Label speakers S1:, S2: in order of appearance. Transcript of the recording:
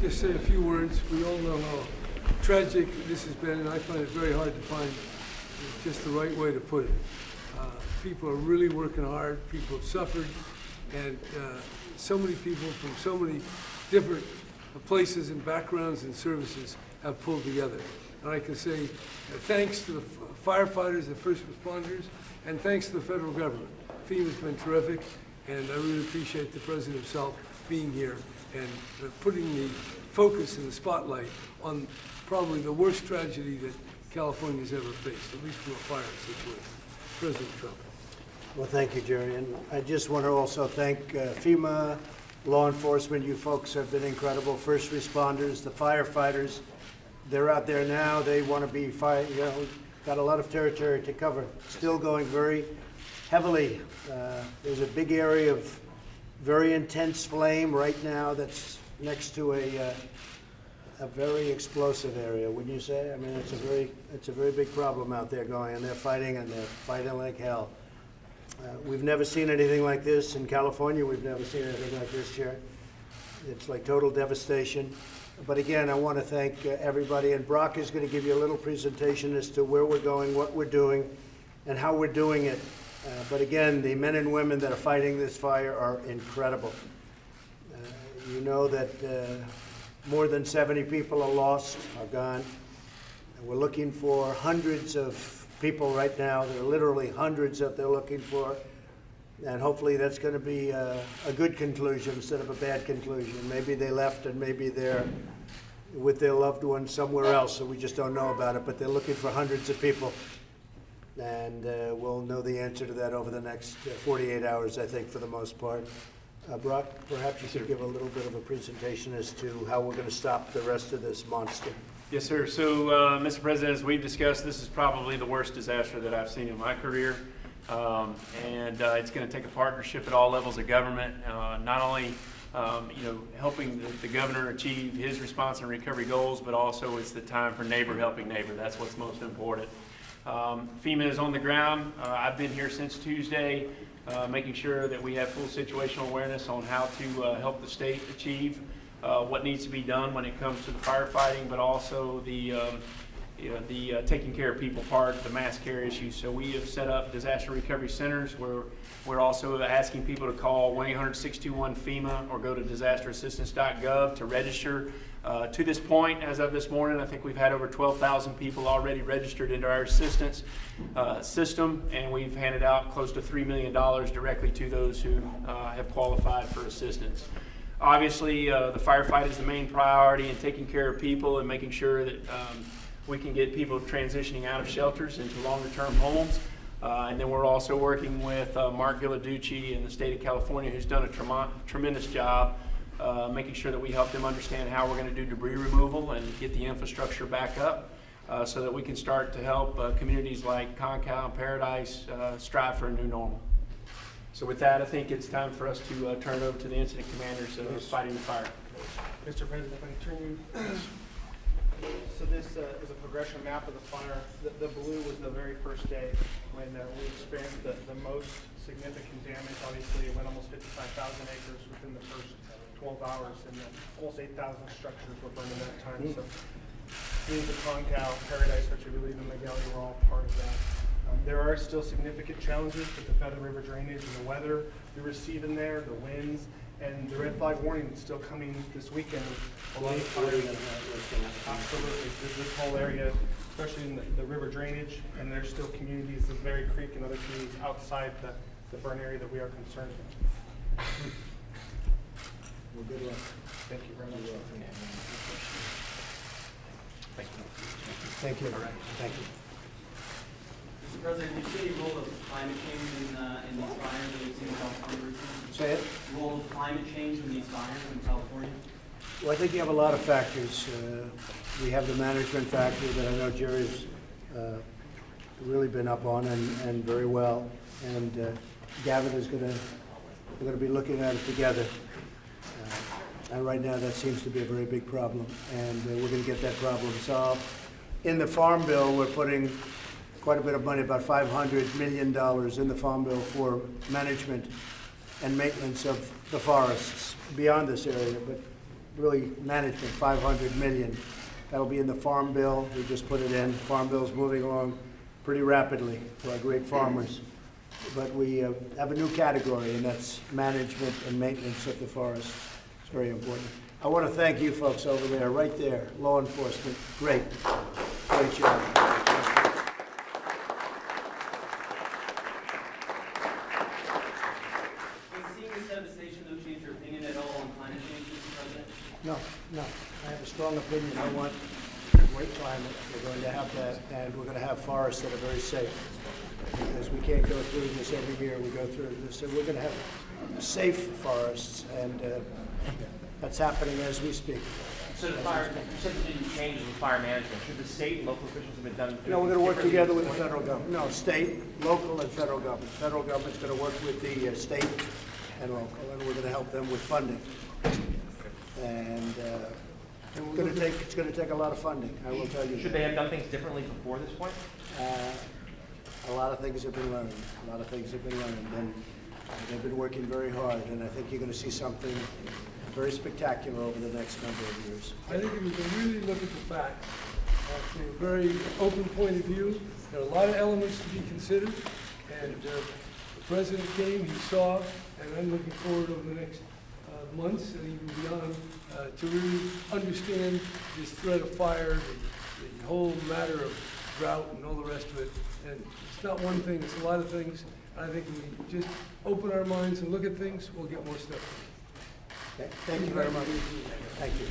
S1: just say a few words. We all know how tragic this has been, and I find it very hard to find just the right way to put it. People are really working hard. People have suffered, and so many people from so many different places and backgrounds and services have pulled together. And I can say thanks to the firefighters, the first responders, and thanks to the federal government. FEMA's been terrific, and I really appreciate the President himself being here and putting the focus and the spotlight on probably the worst tragedy that California's ever faced, at least from a fire situation. President Trump.
S2: Well, thank you, Jerry. And I just want to also thank FEMA, law enforcement. You folks have been incredible. First responders, the firefighters. They're out there now. They want to be got a lot of territory to cover. Still going very heavily. There's a big area of very intense flame right now that's next to a very explosive area, wouldn't you say? I mean, it's a very big problem out there going, and they're fighting like hell. We've never seen anything like this in California. We've never seen anything like this here. It's like total devastation. But again, I want to thank everybody, and Brock is going to give you a little presentation as to where we're going, what we're doing, and how we're doing it. But again, the men and women that are fighting this fire are incredible. You know that more than 70 people are lost, are gone. And we're looking for hundreds of people right now. There are literally hundreds that they're looking for. And hopefully that's going to be a good conclusion instead of a bad conclusion. Maybe they left and maybe they're with their loved ones somewhere else, so we just don't know about it. But they're looking for hundreds of people. And we'll know the answer to that over the next 48 hours, I think, for the most part. Brock, perhaps you could give a little bit of a presentation as to how we're going to stop the rest of this monster.
S3: Yes, sir. So, Mr. President, as we've discussed, this is probably the worst disaster that I've seen in my career. It's going to take a partnership at all levels of government, not only helping the governor achieve his response and recovery goals, but also it's the time for neighbor helping neighbor. That's what's most important. FEMA is on the ground. I've been here since Tuesday, making sure that we have full situational awareness on how to help the state achieve what needs to be done when it comes to the firefighting, but also the taking care of people part, the mass care issue. So we have set up disaster recovery centers where we're also asking people to call 1-800-621-FEMA or go to disasterassistance.gov to register. To this point, as of this morning, I think we've had over 12,000 people already registered into our assistance system, and we've handed out close to $3 million directly to those who have qualified for assistance. Obviously, the firefight is the main priority in taking care of people and making sure that we can get people transitioning out of shelters into longer-term homes. And then we're also working with Mark Gilladucci in the state of California, who's done a tremendous job making sure that we help them understand how we're going to do debris removal and get the infrastructure back up so that we can start to help communities like Concal and Paradise strive for a new normal. So with that, I think it's time for us to turn it over to the incident commanders fighting the fire.
S4: Mr. President, if I can turn you. So this is a progression map of the fire. The blue was the very first day when we experienced the most significant damage. Obviously, it went almost 55,000 acres within the first 12 hours, and almost 8,000 structures were burned in that time. So communities of Concal, Paradise, which I believe in Miguel, were all part of that. There are still significant challenges with the Feather River drainage and the weather we receive in there, the winds, and the red flag warning is still coming this weekend. Absolutely. This whole area, especially in the river drainage, and there's still communities, the Berry Creek and other communities outside the burn area that we are concerned with.
S2: Well, good luck.
S4: Thank you very much.
S2: Thank you. Thank you.
S5: Mr. President, you see the role of climate change in these fires that we've seen in California recently?
S2: Say it.
S5: The role of climate change in these fires in California?
S2: Well, I think you have a lot of factors. We have the management factor that I know Jerry's really been up on and very well. And Gavin is we're going to be looking at it together. And right now that seems to be a very big problem. And we're going to get that problem solved. In the Farm Bill, we're putting quite a bit of money, about $500 million in the Farm Bill for management and maintenance of the forests beyond this area. But really management, 500 million. That'll be in the Farm Bill. We just put it in. Farm Bill's moving along pretty rapidly for our great farmers. But we have a new category, and that's management and maintenance of the forest. It's very important. I want to thank you folks over there, right there, law enforcement. Great. Great job.
S5: Does seeing this devastation though change your opinion at all on climate change, Mr. President?
S2: No, no. I have a strong opinion. I want great climate. We're going to have that, and we're going to have forests that are very safe. Because we can't go through this every year. We go through this, and we're going to have safe forests, and that's happening as we speak.
S6: So the fire, you said you didn't change the fire management. Should the state and local officials have been done?
S2: No, we're going to work together with the federal government. No, state, local, and federal government. Federal government's going to work with the state and local, and we're going to help them with funding. And it's going to take a lot of funding, I will tell you.
S6: Should they have done things differently before this point?
S2: A lot of things have been learned. A lot of things have been learned, and they've been working very hard. And I think you're going to see something very spectacular over the next number of years.
S1: I think if we can really look at the facts from a very open point of view, there are a lot of elements to be considered, and the President came, he saw, and I'm looking forward over the next months and even beyond to really understand this threat of fire, the whole matter of drought and all the rest of it. And it's not one thing, it's a lot of things. I think if we just open our minds and look at things, we'll get more stuff done.
S2: Okay. Thank you very much. Thank you.